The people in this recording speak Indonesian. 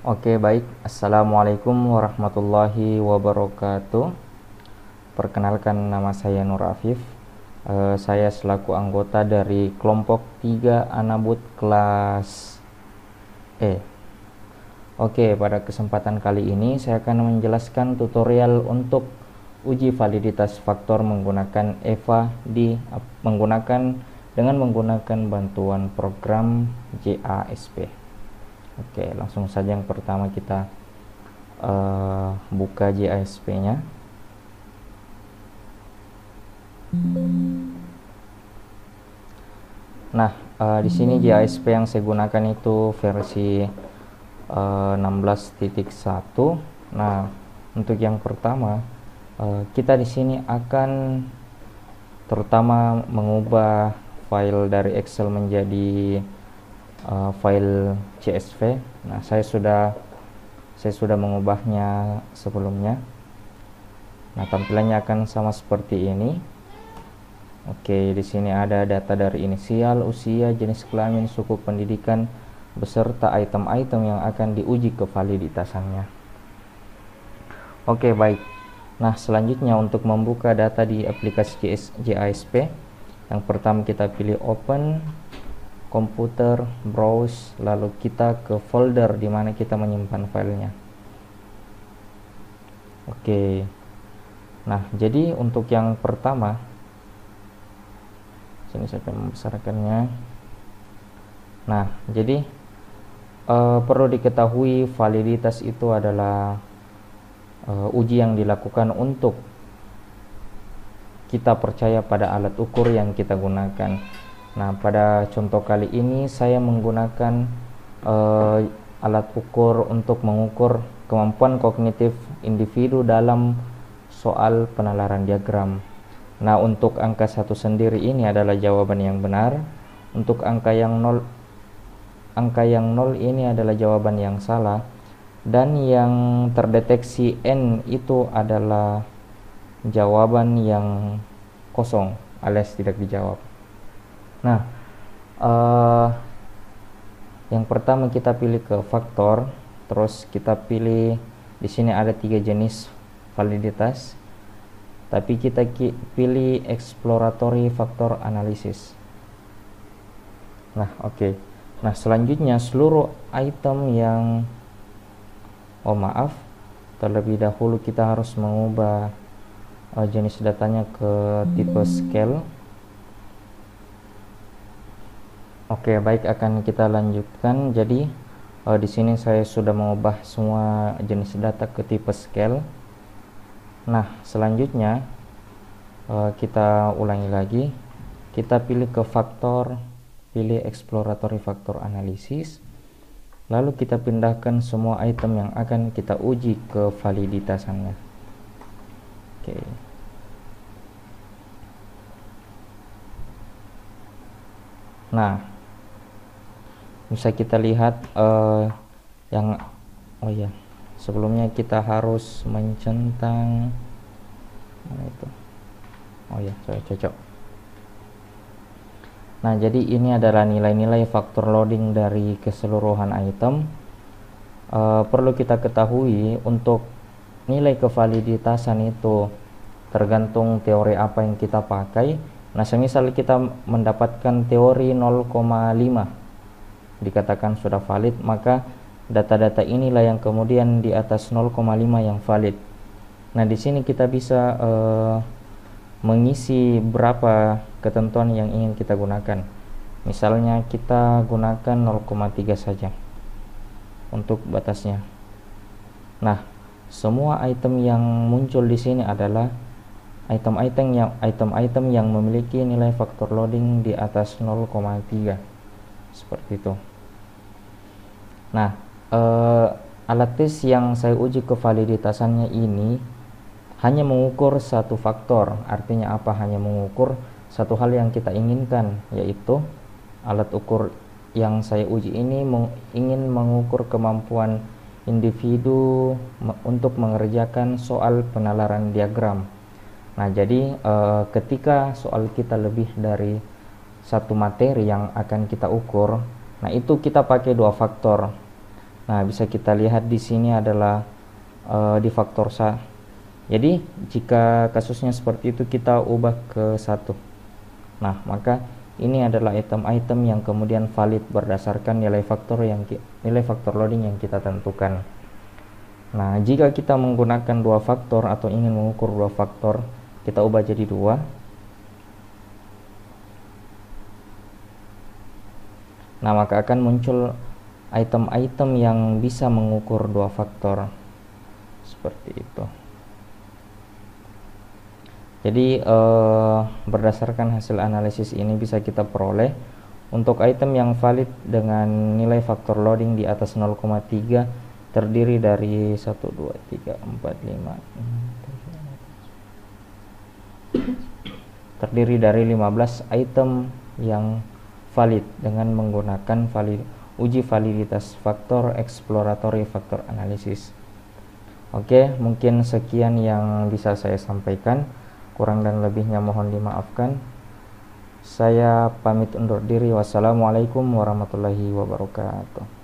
Oke, baik. Assalamualaikum warahmatullahi wabarakatuh. Perkenalkan, nama saya Nur Afif. Saya selaku anggota dari kelompok 3 Anabut kelas E. Oke, pada kesempatan kali ini saya akan menjelaskan tutorial untuk uji validitas faktor menggunakan EVA dengan menggunakan bantuan program JASP. Oke, langsung saja yang pertama kita buka JASP-nya. Nah, di sini JASP yang saya gunakan itu versi 16.1. Nah, untuk yang pertama kita di sini akan terutama mengubah file dari Excel menjadi file CSV. Nah, saya sudah mengubahnya sebelumnya. Nah, tampilannya akan sama seperti ini. Oke, di sini ada data dari inisial, usia, jenis kelamin, suku pendidikan, beserta item-item yang akan diuji kevaliditasannya. Oke, baik. Nah, selanjutnya untuk membuka data di aplikasi JASP, yang pertama kita pilih open, komputer, browse, lalu kita ke folder di mana kita menyimpan filenya. Oke. Nah, jadi untuk yang pertama, sini saya akan membesarkannya. Nah, jadi perlu diketahui validitas itu adalah uji yang dilakukan untuk kita percaya pada alat ukur yang kita gunakan. Nah, pada contoh kali ini saya menggunakan alat ukur untuk mengukur kemampuan kognitif individu dalam soal penalaran diagram. Nah, untuk angka 1 sendiri ini adalah jawaban yang benar. Untuk angka yang 0 ini adalah jawaban yang salah. Dan yang terdeteksi N itu adalah jawaban yang kosong alias tidak dijawab. Nah, yang pertama kita pilih ke faktor, terus kita pilih di sini ada 3 jenis validitas, tapi kita pilih exploratory factor analysis. Nah, oke. Nah, selanjutnya seluruh item yang terlebih dahulu kita harus mengubah jenis datanya ke tipe scale. Oke, baik, akan kita lanjutkan. Jadi di sini saya sudah mengubah semua jenis data ke tipe scale. Nah, selanjutnya kita ulangi lagi. Kita pilih ke faktor, pilih exploratory factor analysis. Lalu kita pindahkan semua item yang akan kita uji ke validitasannya. Oke. Nah, bisa kita lihat sebelumnya kita harus mencentang mana itu. Saya cocok. Nah, jadi ini adalah nilai-nilai faktor loading dari keseluruhan item. Perlu kita ketahui untuk nilai kevaliditasan itu tergantung teori apa yang kita pakai. Nah, semisal kita mendapatkan teori 0,5 dikatakan sudah valid, maka data-data inilah yang kemudian di atas 0,5 yang valid. Nah, di sini kita bisa mengisi berapa ketentuan yang ingin kita gunakan. Misalnya kita gunakan 0,3 saja untuk batasnya. Nah, semua item yang muncul di sini adalah item-item yang memiliki nilai faktor loading di atas 0,3 seperti itu. Nah, alat tes yang saya uji kevaliditasannya ini hanya mengukur satu faktor. Artinya apa? Hanya mengukur satu hal yang kita inginkan, yaitu alat ukur yang saya uji ini ingin mengukur kemampuan individu untuk mengerjakan soal penalaran diagram. Nah, jadi ketika soal kita lebih dari satu materi yang akan kita ukur, nah itu kita pakai 2 faktor. Nah, bisa kita lihat di sini adalah di faktor jadi jika kasusnya seperti itu kita ubah ke 1. Nah, maka ini adalah item-item yang kemudian valid berdasarkan nilai faktor loading yang kita tentukan. Nah, jika kita menggunakan 2 faktor atau ingin mengukur 2 faktor, kita ubah jadi 2. Nah, maka akan muncul item-item yang bisa mengukur 2 faktor seperti itu. Jadi berdasarkan hasil analisis ini bisa kita peroleh untuk item yang valid dengan nilai faktor loading di atas 0,3 terdiri dari 1, 2, 3, 4, 5 terdiri dari 15 item yang valid dengan menggunakan uji validitas faktor exploratory faktor analisis. Oke, mungkin sekian yang bisa saya sampaikan. Kurang dan lebihnya mohon dimaafkan. Saya pamit undur diri. Wassalamualaikum warahmatullahi wabarakatuh.